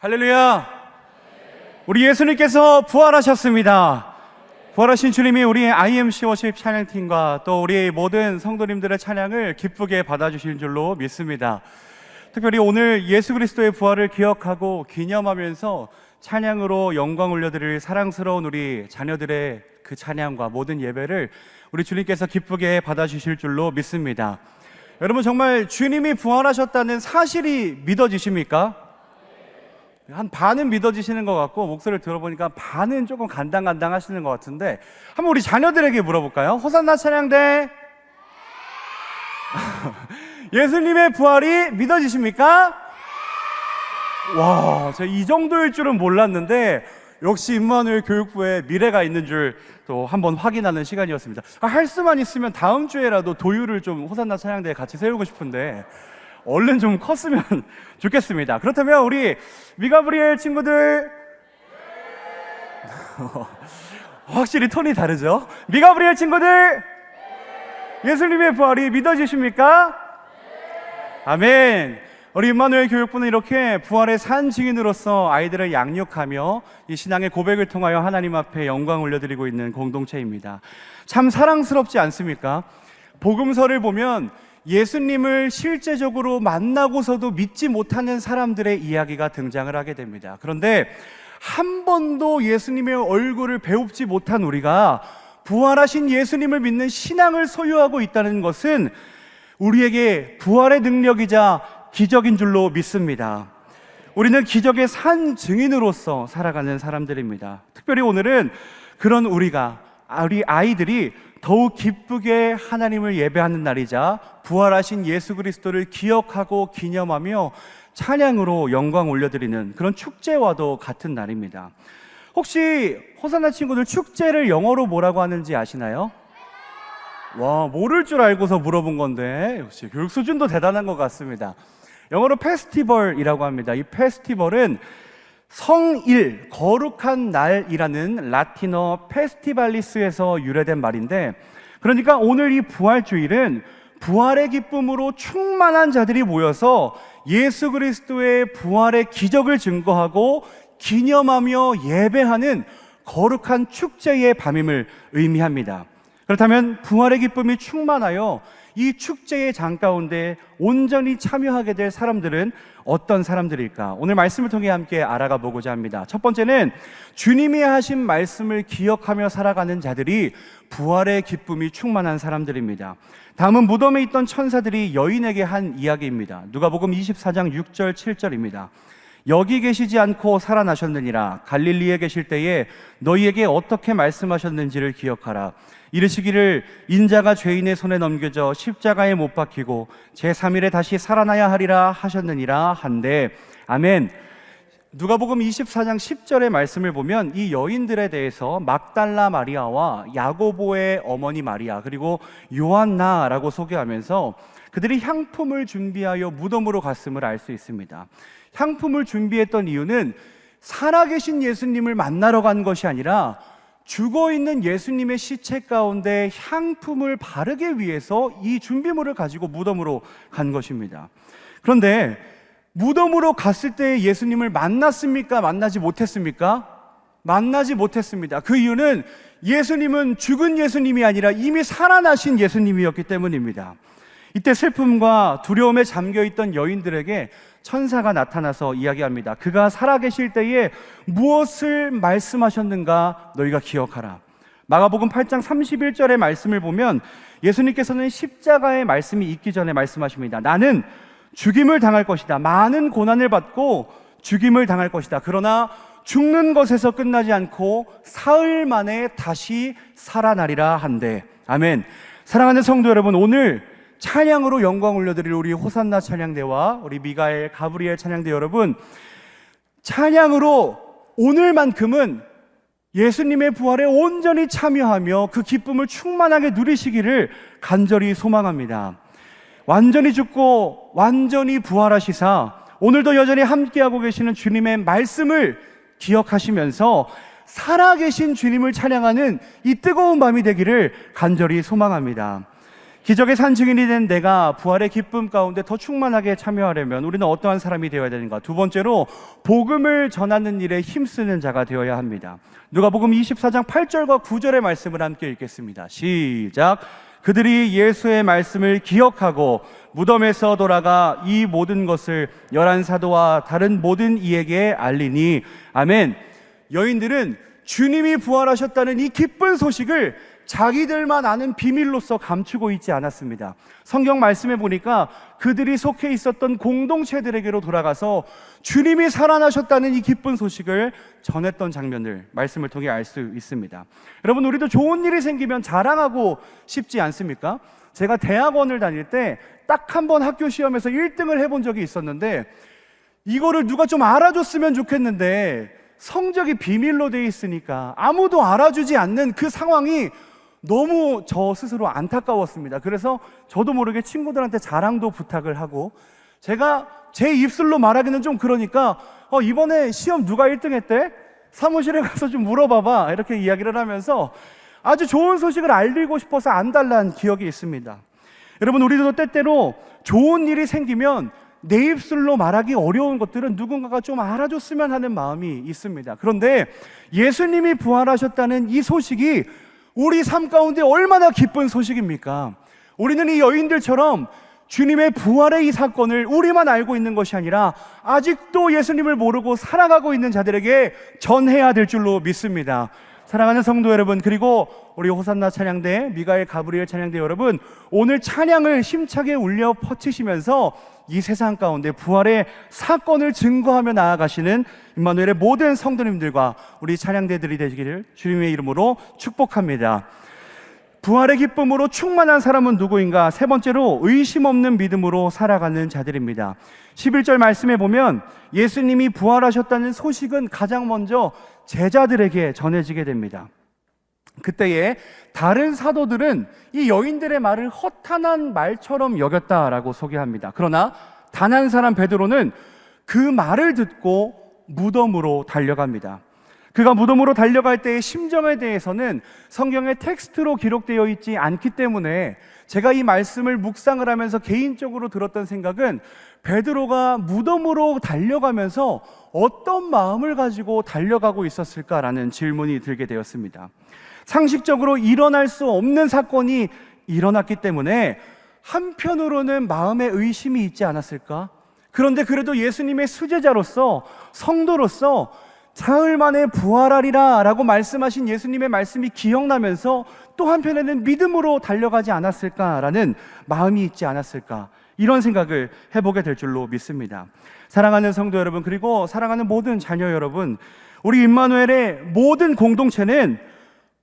할렐루야! 우리 예수님께서 부활하셨습니다. 부활하신 주님이 우리 IMC 워십 찬양팀과 또 우리 모든 성도님들의 찬양을 기쁘게 받아주실 줄로 믿습니다. 특별히 오늘 예수 그리스도의 부활을 기억하고 기념하면서 찬양으로 영광 올려드릴 사랑스러운 우리 자녀들의 그 찬양과 모든 예배를 우리 주님께서 기쁘게 받아주실 줄로 믿습니다. 여러분, 정말 주님이 부활하셨다는 사실이 믿어지십니까? 한 반은 믿어지시는 것 같고, 목소리를 들어보니까 반은 조금 간당간당 하시는 것 같은데, 한번 우리 자녀들에게 물어볼까요? 호산나 찬양대 예수님의 부활이 믿어지십니까? 와, 제가 이 정도일 줄은 몰랐는데 역시 임마누엘 교육부에 미래가 있는 줄 또 한번 확인하는 시간이었습니다. 할 수만 있으면 다음 주에라도 도유를 좀 호산나 찬양대에 같이 세우고 싶은데 얼른 좀 컸으면 좋겠습니다. 그렇다면 우리 미가브리엘 친구들 확실히 톤이 다르죠? 미가브리엘 친구들 예수님의 부활이 믿어지십니까? 아멘. 우리 임마누엘 교육부는 이렇게 부활의 산 증인으로서 아이들을 양육하며 이 신앙의 고백을 통하여 하나님 앞에 영광 올려드리고 있는 공동체입니다. 참 사랑스럽지 않습니까? 복음서를 보면 예수님을 실제적으로 만나고서도 믿지 못하는 사람들의 이야기가 등장을 하게 됩니다. 그런데 한 번도 예수님의 얼굴을 배웁지 못한 우리가 부활하신 예수님을 믿는 신앙을 소유하고 있다는 것은 우리에게 부활의 능력이자 기적인 줄로 믿습니다. 우리는 기적의 산 증인으로서 살아가는 사람들입니다. 특별히 오늘은 그런 우리 아이들이 더욱 기쁘게 하나님을 예배하는 날이자 부활하신 예수 그리스도를 기억하고 기념하며 찬양으로 영광 올려드리는 그런 축제와도 같은 날입니다. 혹시 호산나 친구들 축제를 영어로 뭐라고 하는지 아시나요? 와, 모를 줄 알고서 물어본 건데 역시 교육 수준도 대단한 것 같습니다. 영어로 페스티벌이라고 합니다. 이 페스티벌은 성일, 거룩한 날이라는 라틴어 페스티발리스에서 유래된 말인데, 그러니까 오늘 이 부활주일은 부활의 기쁨으로 충만한 자들이 모여서 예수 그리스도의 부활의 기적을 증거하고 기념하며 예배하는 거룩한 축제의 밤임을 의미합니다. 그렇다면 부활의 기쁨이 충만하여 이 축제의 장 가운데 온전히 참여하게 될 사람들은 어떤 사람들일까? 오늘 말씀을 통해 함께 알아가 보고자 합니다. 첫 번째는 주님이 하신 말씀을 기억하며 살아가는 자들이 부활의 기쁨이 충만한 사람들입니다. 다음은 무덤에 있던 천사들이 여인에게 한 이야기입니다. 누가복음 24장 6절 7절입니다. 여기 계시지 않고 살아나셨느니라. 갈릴리에 계실 때에 너희에게 어떻게 말씀하셨는지를 기억하라. 이르시기를 인자가 죄인의 손에 넘겨져 십자가에 못 박히고 제3일에 다시 살아나야 하리라 하셨느니라 한데, 아멘. 누가복음 24장 10절의 말씀을 보면 이 여인들에 대해서 막달라 마리아와 야고보의 어머니 마리아 그리고 요한나라고 소개하면서 그들이 향품을 준비하여 무덤으로 갔음을 알 수 있습니다. 향품을 준비했던 이유는 살아계신 예수님을 만나러 간 것이 아니라 죽어있는 예수님의 시체 가운데 향품을 바르기 위해서 이 준비물을 가지고 무덤으로 간 것입니다. 그런데 무덤으로 갔을 때 예수님을 만났습니까? 만나지 못했습니까? 만나지 못했습니다. 그 이유는 예수님은 죽은 예수님이 아니라 이미 살아나신 예수님이었기 때문입니다. 이때 슬픔과 두려움에 잠겨있던 여인들에게 천사가 나타나서 이야기합니다. 그가 살아계실 때에 무엇을 말씀하셨는가 너희가 기억하라. 마가복음 8장 31절의 말씀을 보면 예수님께서는 십자가의 말씀이 있기 전에 말씀하십니다. 나는 죽임을 당할 것이다. 많은 고난을 받고 죽임을 당할 것이다. 그러나 죽는 것에서 끝나지 않고 사흘 만에 다시 살아나리라 한데, 아멘. 사랑하는 성도 여러분, 오늘 찬양으로 영광 올려드릴 우리 호산나 찬양대와 우리 미가엘, 가브리엘 찬양대 여러분, 찬양으로 오늘만큼은 예수님의 부활에 온전히 참여하며 그 기쁨을 충만하게 누리시기를 간절히 소망합니다. 완전히 죽고 완전히 부활하시사 오늘도 여전히 함께하고 계시는 주님의 말씀을 기억하시면서 살아계신 주님을 찬양하는 이 뜨거운 밤이 되기를 간절히 소망합니다. 기적의 산증인이 된 내가 부활의 기쁨 가운데 더 충만하게 참여하려면 우리는 어떠한 사람이 되어야 되는가? 두 번째로 복음을 전하는 일에 힘쓰는 자가 되어야 합니다. 누가복음 24장 8절과 9절의 말씀을 함께 읽겠습니다. 시작. 그들이 예수의 말씀을 기억하고 무덤에서 돌아가 이 모든 것을 11사도와 다른 모든 이에게 알리니. 아멘. 여인들은 주님이 부활하셨다는 이 기쁜 소식을 자기들만 아는 비밀로서 감추고 있지 않았습니다. 성경 말씀에 보니까 그들이 속해 있었던 공동체들에게로 돌아가서 주님이 살아나셨다는 이 기쁜 소식을 전했던 장면을 말씀을 통해 알 수 있습니다. 여러분, 우리도 좋은 일이 생기면 자랑하고 싶지 않습니까? 제가 대학원을 다닐 때 딱 한 번 학교 시험에서 1등을 해본 적이 있었는데, 이거를 누가 좀 알아줬으면 좋겠는데 성적이 비밀로 돼 있으니까 아무도 알아주지 않는 그 상황이 너무 저 스스로 안타까웠습니다. 그래서 저도 모르게 친구들한테 자랑도 부탁을 하고, 제가 제 입술로 말하기는 좀 그러니까 이번에 시험 누가 1등 했대? 사무실에 가서 좀 물어봐봐, 이렇게 이야기를 하면서 아주 좋은 소식을 알리고 싶어서 안달난 기억이 있습니다. 여러분, 우리도 때때로 좋은 일이 생기면 내 입술로 말하기 어려운 것들은 누군가가 좀 알아줬으면 하는 마음이 있습니다. 그런데 예수님이 부활하셨다는 이 소식이 우리 삶 가운데 얼마나 기쁜 소식입니까? 우리는 이 여인들처럼 주님의 부활의 이 사건을 우리만 알고 있는 것이 아니라 아직도 예수님을 모르고 살아가고 있는 자들에게 전해야 될 줄로 믿습니다. 사랑하는 성도 여러분, 그리고 우리 호산나 찬양대, 미가엘 가브리엘 찬양대 여러분, 오늘 찬양을 힘차게 울려 퍼치시면서 이 세상 가운데 부활의 사건을 증거하며 나아가시는 임마누엘의 모든 성도님들과 우리 찬양대들이 되시기를 주님의 이름으로 축복합니다. 부활의 기쁨으로 충만한 사람은 누구인가? 세 번째로 의심 없는 믿음으로 살아가는 자들입니다. 11절 말씀에 보면 예수님이 부활하셨다는 소식은 가장 먼저 제자들에게 전해지게 됩니다. 그때에 다른 사도들은 이 여인들의 말을 허탄한 말처럼 여겼다라고 소개합니다. 그러나 단 한 사람 베드로는 그 말을 듣고 무덤으로 달려갑니다. 그가 무덤으로 달려갈 때의 심정에 대해서는 성경의 텍스트로 기록되어 있지 않기 때문에 제가 이 말씀을 묵상을 하면서 개인적으로 들었던 생각은, 베드로가 무덤으로 달려가면서 어떤 마음을 가지고 달려가고 있었을까라는 질문이 들게 되었습니다. 상식적으로 일어날 수 없는 사건이 일어났기 때문에 한편으로는 마음에 의심이 있지 않았을까? 그런데 그래도 예수님의 수제자로서, 성도로서 사흘 만에 부활하리라 라고 말씀하신 예수님의 말씀이 기억나면서 또 한편에는 믿음으로 달려가지 않았을까라는 마음이 있지 않았을까, 이런 생각을 해보게 될 줄로 믿습니다. 사랑하는 성도 여러분, 그리고 사랑하는 모든 자녀 여러분, 우리 임마누엘의 모든 공동체는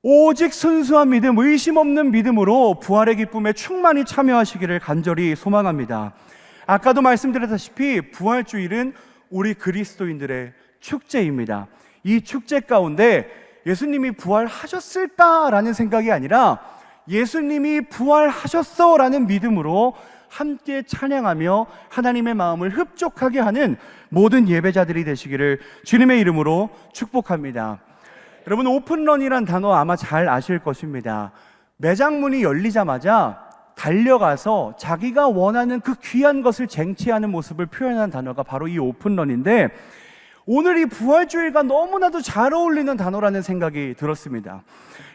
오직 순수한 믿음, 의심 없는 믿음으로 부활의 기쁨에 충만히 참여하시기를 간절히 소망합니다. 아까도 말씀드렸다시피 부활주일은 우리 그리스도인들의 축제입니다. 이 축제 가운데 예수님이 부활하셨을까라는 생각이 아니라 예수님이 부활하셨어라는 믿음으로 함께 찬양하며 하나님의 마음을 흡족하게 하는 모든 예배자들이 되시기를 주님의 이름으로 축복합니다. 여러분, 오픈런이란 단어 아마 잘 아실 것입니다. 매장 문이 열리자마자 달려가서 자기가 원하는 그 귀한 것을 쟁취하는 모습을 표현한 단어가 바로 이 오픈런인데, 오늘 이 부활주일과 너무나도 잘 어울리는 단어라는 생각이 들었습니다.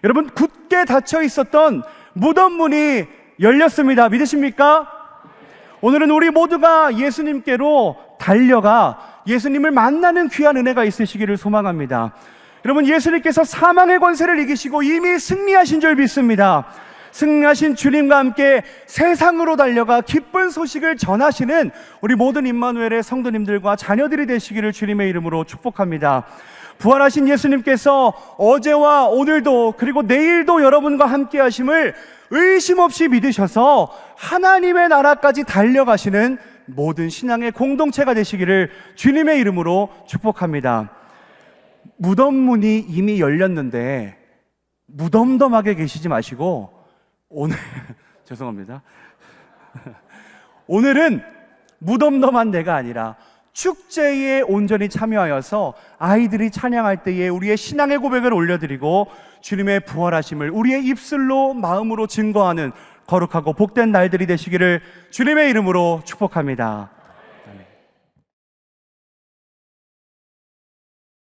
여러분, 굳게 닫혀 있었던 무덤 문이 열렸습니다. 믿으십니까? 오늘은 우리 모두가 예수님께로 달려가 예수님을 만나는 귀한 은혜가 있으시기를 소망합니다. 여러분, 예수님께서 사망의 권세를 이기시고 이미 승리하신 줄 믿습니다. 승리하신 주님과 함께 세상으로 달려가 기쁜 소식을 전하시는 우리 모든 임마누엘의 성도님들과 자녀들이 되시기를 주님의 이름으로 축복합니다. 부활하신 예수님께서 어제와 오늘도 그리고 내일도 여러분과 함께 하심을 의심 없이 믿으셔서 하나님의 나라까지 달려가시는 모든 신앙의 공동체가 되시기를 주님의 이름으로 축복합니다. 무덤 문이 이미 열렸는데 무덤덤하게 계시지 마시고 오늘 죄송합니다. 오늘은 무덤덤한 데가 아니라 축제에 온전히 참여하여서 아이들이 찬양할 때에 우리의 신앙의 고백을 올려드리고 주님의 부활하심을 우리의 입술로 마음으로 증거하는 거룩하고 복된 날들이 되시기를 주님의 이름으로 축복합니다.